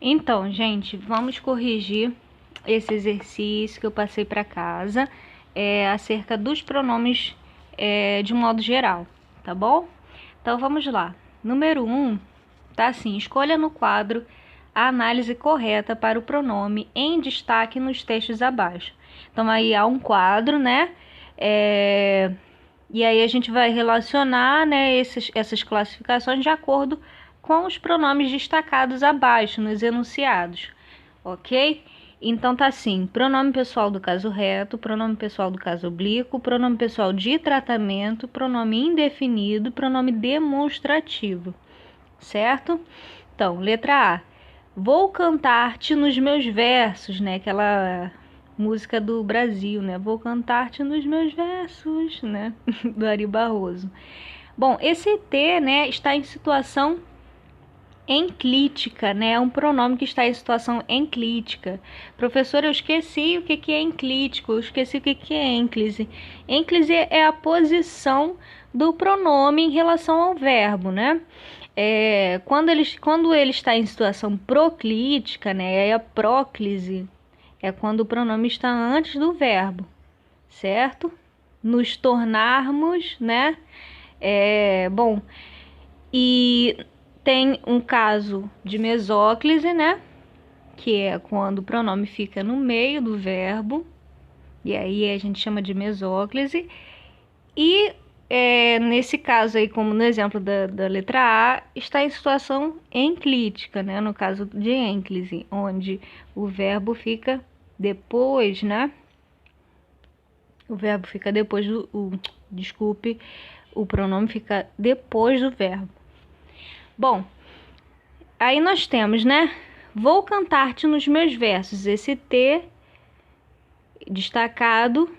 Então, gente, vamos corrigir esse exercício que eu passei para casa, acerca dos pronomes de um modo geral, tá bom? Então, vamos lá. Número 1, tá assim: escolha no quadro a análise correta para o pronome em destaque nos textos abaixo. Então, aí há um quadro, né? E aí a gente vai relacionar, né, essas classificações de acordo com os pronomes destacados abaixo nos enunciados, ok? Então tá assim: pronome pessoal do caso reto, pronome pessoal do caso oblíquo, pronome pessoal de tratamento, pronome indefinido, pronome demonstrativo, certo? Então, letra A: vou cantar-te nos meus versos, né? Aquela música do Brasil, né? Vou cantar-te nos meus versos, né? Do Ari Barroso. Bom, esse T, né, está em situação enclítica, né? É um pronome que está em situação enclítica. Professor, eu esqueci o que é enclítico, eu esqueci o que é ênclise. Ênclise é a posição do pronome em relação ao verbo, né? Quando ele está em situação proclítica, né? É a próclise, é quando o pronome está antes do verbo, certo? Nos tornarmos, né? Bom, e tem um caso de mesóclise, né? Que é quando o pronome fica no meio do verbo, e aí a gente chama de mesóclise. E nesse caso aí, como no exemplo da letra A, está em situação enclítica, né? No caso de ênclise, onde o verbo fica depois, né? O verbo fica depois desculpe, o pronome fica depois do verbo. Bom, aí nós temos, né? Vou cantar-te nos meus versos. Esse T destacado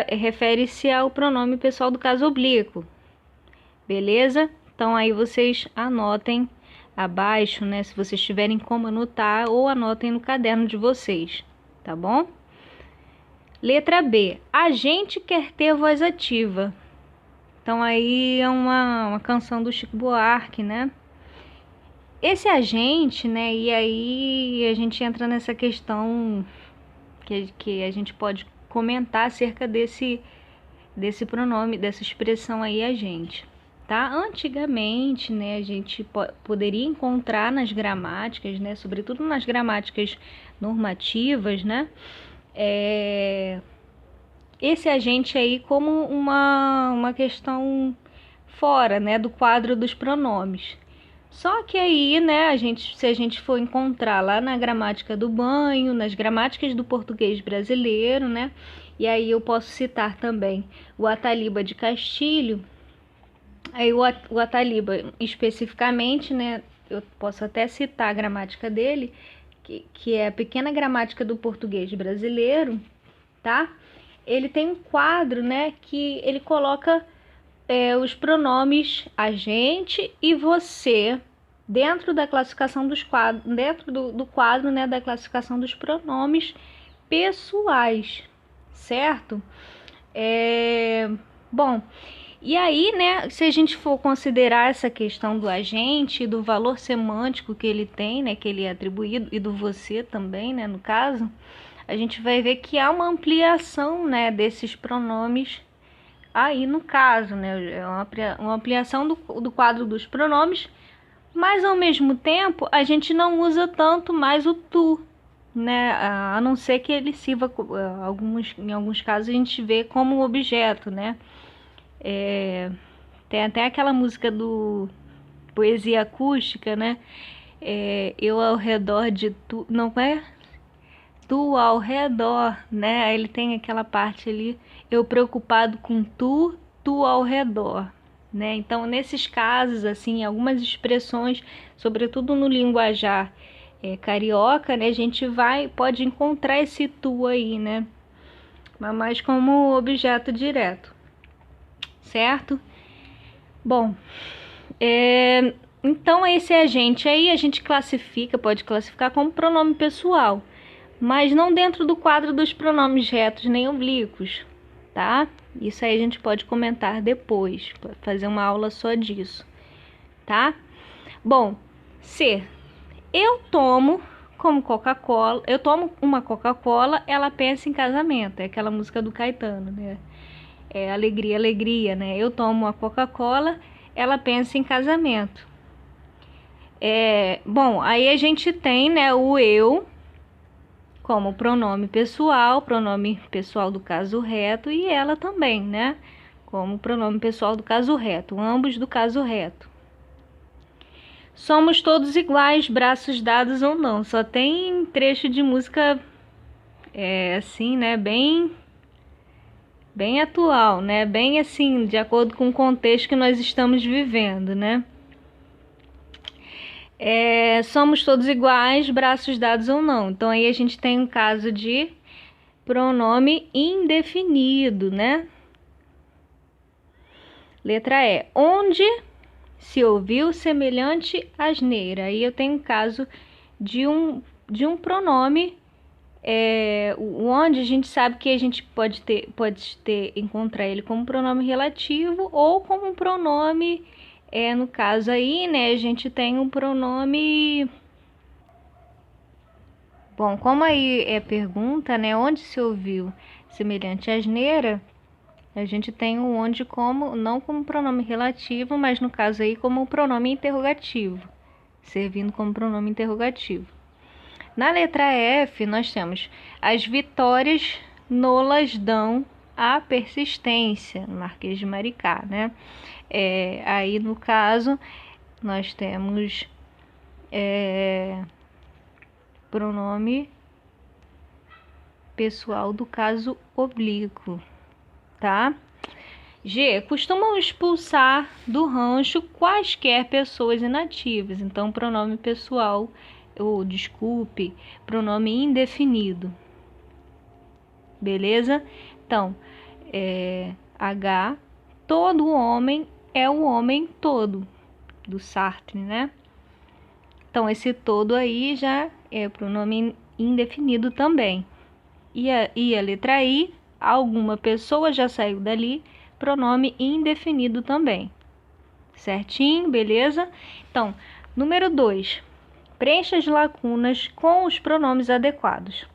refere-se ao pronome pessoal do caso oblíquo. Beleza? Então aí vocês anotem abaixo, né? Se vocês tiverem como anotar, ou anotem no caderno de vocês, tá bom? Letra B: a gente quer ter voz ativa. Então aí é uma canção do Chico Buarque, né? Esse agente, né? E aí a gente entra nessa questão que a gente pode comentar acerca desse pronome, dessa expressão aí, agente, tá? Antigamente, né, a gente poderia encontrar nas gramáticas, né, sobretudo nas gramáticas normativas, né, esse agente aí como uma questão fora, né, do quadro dos pronomes. Só que aí, né, se a gente for encontrar lá na gramática do banho, nas gramáticas do português brasileiro, né, e aí eu posso citar também o Ataliba de Castilho. Aí o Ataliba especificamente, né, eu posso até citar a gramática dele, que é a Pequena Gramática do Português Brasileiro, tá? Ele tem um quadro, né, que ele coloca os pronomes a gente e você dentro da classificação dos quadros, dentro do quadro, né, da classificação dos pronomes pessoais, certo? Bom, e aí, né, se a gente for considerar essa questão do agente, do valor semântico que ele tem, né, que ele é atribuído, e do você também, né, no caso, a gente vai ver que há uma ampliação, né, desses pronomes aí no caso, né, é uma ampliação do quadro dos pronomes, mas ao mesmo tempo a gente não usa tanto mais o tu, né, a não ser que ele sirva, em alguns casos a gente vê como objeto, né. Tem até aquela música do Poesia Acústica, né, eu ao redor de tu, não é? Tu ao redor, né? Aí ele tem aquela parte ali, eu preocupado com tu, tu ao redor, né? Então, nesses casos, assim, algumas expressões, sobretudo no linguajar carioca, né? A gente pode encontrar esse tu aí, né? Mas mais como objeto direto, certo? Bom, então esse agente aí a gente pode classificar como pronome pessoal, mas não dentro do quadro dos pronomes retos nem oblíquos, tá? Isso aí a gente pode comentar depois, fazer uma aula só disso, tá? Bom, C: Eu tomo como Coca-Cola, eu tomo uma Coca-Cola, ela pensa em casamento. É aquela música do Caetano, né? É alegria, alegria, né? Eu tomo uma Coca-Cola, ela pensa em casamento. Bom, aí a gente tem, né, o eu como pronome pessoal do caso reto, e ela também, né, como pronome pessoal do caso reto, ambos do caso reto. Somos todos iguais, braços dados ou não. Só tem trecho de música assim, né, bem atual, né, bem assim, de acordo com o contexto que nós estamos vivendo, né. Somos todos iguais, braços dados ou não. Então aí a gente tem um caso de pronome indefinido, né? Letra E. Onde se ouviu semelhante asneira. Aí eu tenho um caso de um pronome, o onde a gente sabe que a gente pode encontrar ele como pronome relativo ou como um pronome, no caso aí, né, a gente tem um pronome. Bom, como aí é pergunta, né, onde se ouviu semelhante asneira, a gente tem o onde como, não como pronome relativo, mas no caso aí como pronome interrogativo, servindo como pronome interrogativo. Na letra F, nós temos as vitórias nolas dão a persistência, no Marquês de Maricá, né? Aí no caso, nós temos pronome pessoal do caso oblíquo, tá? G. Costumam expulsar do rancho quaisquer pessoas inativas. Então, pronome pessoal, pronome indefinido. Beleza? Então, H. Todo homem é o homem todo, do Sartre, né? Então, esse todo aí já é pronome indefinido também. E a letra I, alguma pessoa já saiu dali, pronome indefinido também. Certinho, beleza? Então, número 2. Preencha as lacunas com os pronomes adequados.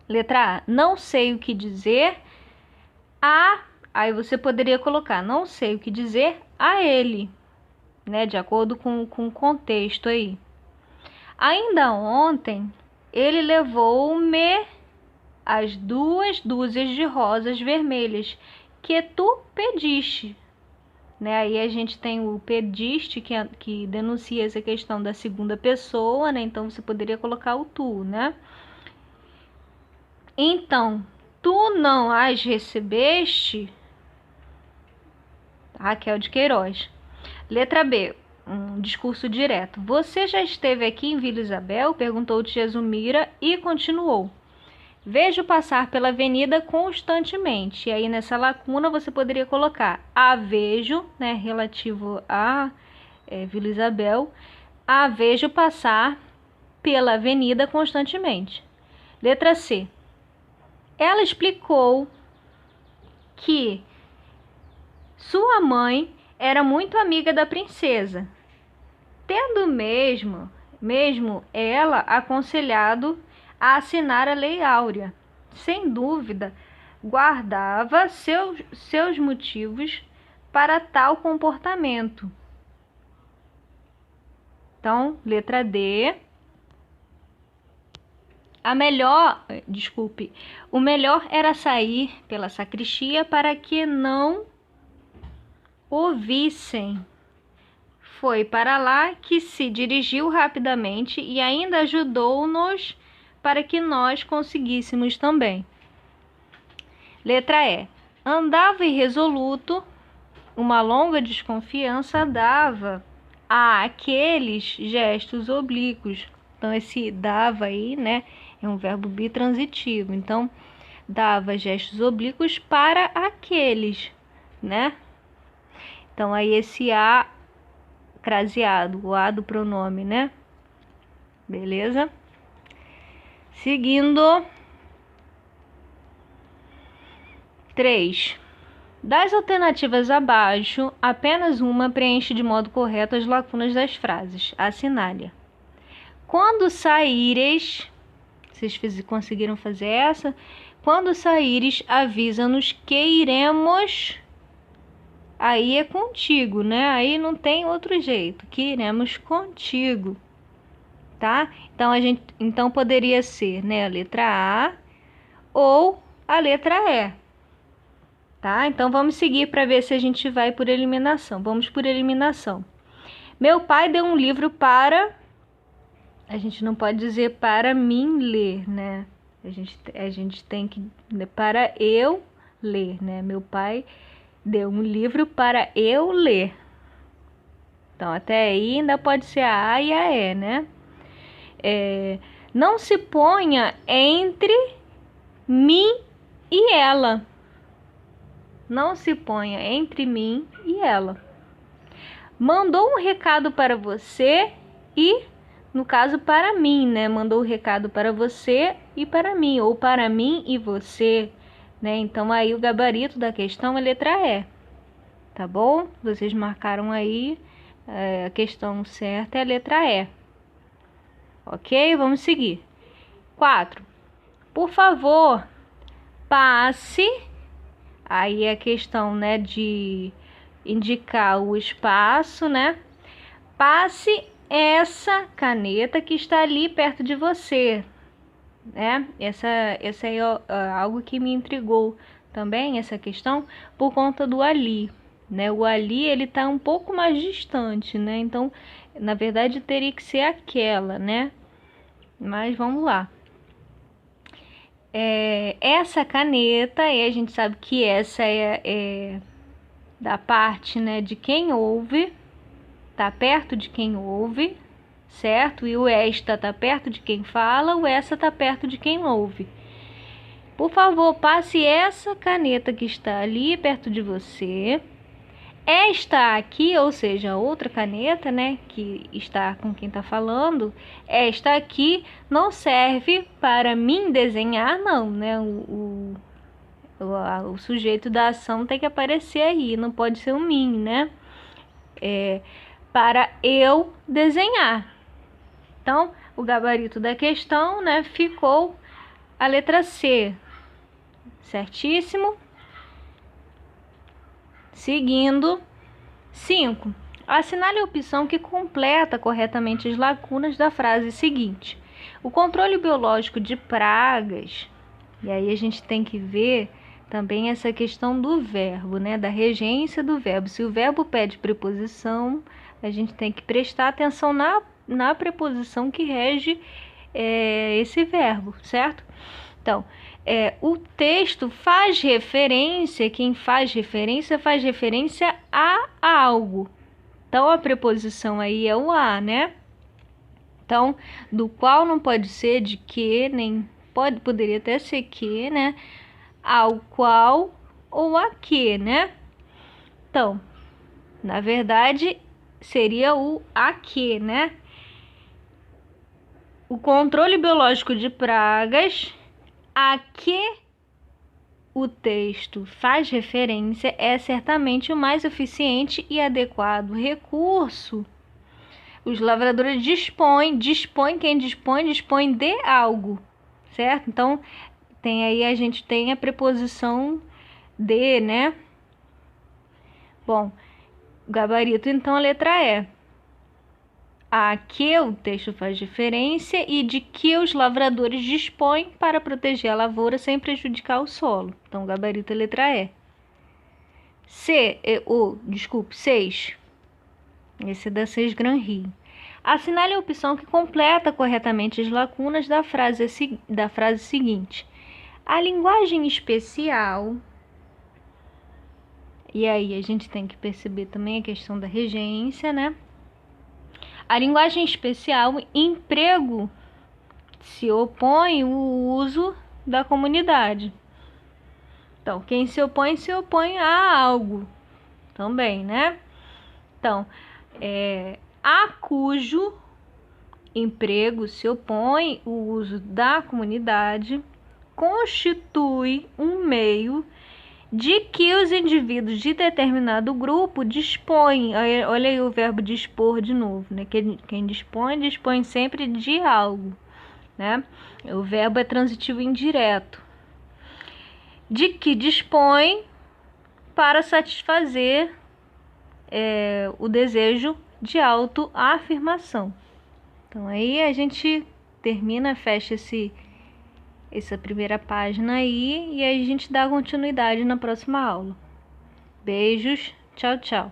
Letra A. Não sei o que dizer a... Aí você poderia colocar, não sei o que dizer a ele, né? De acordo com o contexto aí. Ainda ontem, ele levou-me as 2 dúzias de rosas vermelhas que tu pediste, né? Aí a gente tem o pediste, que denuncia essa questão da segunda pessoa, né? Então você poderia colocar o tu, né? Então, tu não as recebeste? Raquel de Queiroz. Letra B, um discurso direto. Você já esteve aqui em Vila Isabel? Perguntou Jesumira e continuou. Vejo passar pela avenida constantemente. E aí nessa lacuna você poderia colocar a vejo, né, relativo a Vila Isabel. A vejo passar pela avenida constantemente. Letra C. Ela explicou que sua mãe era muito amiga da princesa, tendo mesmo ela aconselhado a assinar a Lei Áurea. Sem dúvida, guardava seus motivos para tal comportamento. Então, letra D. O melhor era sair pela sacristia para que não ouvissem. Foi para lá que se dirigiu rapidamente e ainda ajudou-nos para que nós conseguíssemos também. Letra E. Andava irresoluto, uma longa desconfiança dava a aqueles gestos oblíquos. Então, esse dava aí, né, é um verbo bitransitivo. Então, dava gestos oblíquos para aqueles, né? Então, aí esse A craseado, o A do pronome, né? Beleza? Seguindo. 3. Das alternativas abaixo, apenas uma preenche de modo correto as lacunas das frases. Assinale. Quando saíres, vocês conseguiram fazer essa? Quando saíres, avisa-nos que iremos. Aí é contigo, né? Aí não tem outro jeito, que iremos contigo, tá? Então poderia ser, né, a letra A ou a letra E, tá? Então vamos seguir para ver se a gente vai por eliminação. Vamos por eliminação. Meu pai deu um livro para... A gente não pode dizer para mim ler, né? A gente tem que... Para eu ler, né? Meu pai deu um livro para eu ler. Então, até aí ainda pode ser a A e a E, né? Não se ponha entre mim e ela. Não se ponha entre mim e ela. Mandou um recado para você e, no caso, para mim, né? Mandou um recado para você e para mim, ou para mim e você, né? Então, aí o gabarito da questão é letra E, tá bom? Vocês marcaram aí, a questão certa é a letra E. Ok? Vamos seguir. 4. Por favor, passe. Aí é a questão, né, de indicar o espaço, né? Passe essa caneta que está ali perto de você, né? Essa é algo que me intrigou também, essa questão, por conta do ali, né? O ali, ele tá um pouco mais distante, né? Então, na verdade, teria que ser aquela, né? Mas vamos lá. Essa caneta, e a gente sabe que essa é da parte, né, de quem ouve, tá perto de quem ouve, certo? E o esta tá perto de quem fala, o essa tá perto de quem ouve. Por favor, passe essa caneta que está ali perto de você. Esta aqui, ou seja, outra caneta, né, que está com quem está falando, esta aqui não serve para mim desenhar, não, né? O sujeito da ação tem que aparecer aí, não pode ser o mim, né? Para eu desenhar. Então, o gabarito da questão, né, ficou a letra C, certíssimo? Seguindo, 5. Assinale a opção que completa corretamente as lacunas da frase seguinte. O controle biológico de pragas, e aí a gente tem que ver também essa questão do verbo, né? Da regência do verbo. Se o verbo pede preposição, a gente tem que prestar atenção na preposição que rege esse verbo, certo? Então, o texto faz referência, quem faz referência a algo. Então, a preposição aí é o a, né? Então, do qual não pode ser de que, nem poderia até ser que, né? Ao qual ou a que, né? Então, na verdade, seria o a que, né? O controle biológico de pragas a que o texto faz referência é certamente o mais eficiente e adequado recurso. Os lavradores dispõem de algo, certo? Então, a gente tem a preposição de, né? Bom, o gabarito, então, a letra E. A que o texto faz referência e de que os lavradores dispõem para proteger a lavoura sem prejudicar o solo. Então, o gabarito é a letra E. 6. Esse é da 6 Gran Rio. Assinale a opção que completa corretamente as lacunas da frase seguinte. A linguagem especial... E aí, a gente tem que perceber também a questão da regência, né? A linguagem especial, emprego, se opõe o uso da comunidade. Então, quem se opõe a algo também, né? Então, a cujo emprego se opõe o uso da comunidade, constitui um meio de que os indivíduos de determinado grupo dispõem, olha aí o verbo dispor de novo, né? Quem dispõe, dispõe sempre de algo, né? O verbo é transitivo indireto. De que dispõe para satisfazer o desejo de autoafirmação. Então aí a gente termina, fecha essa primeira página aí e aí a gente dá continuidade na próxima aula. Beijos, tchau, tchau.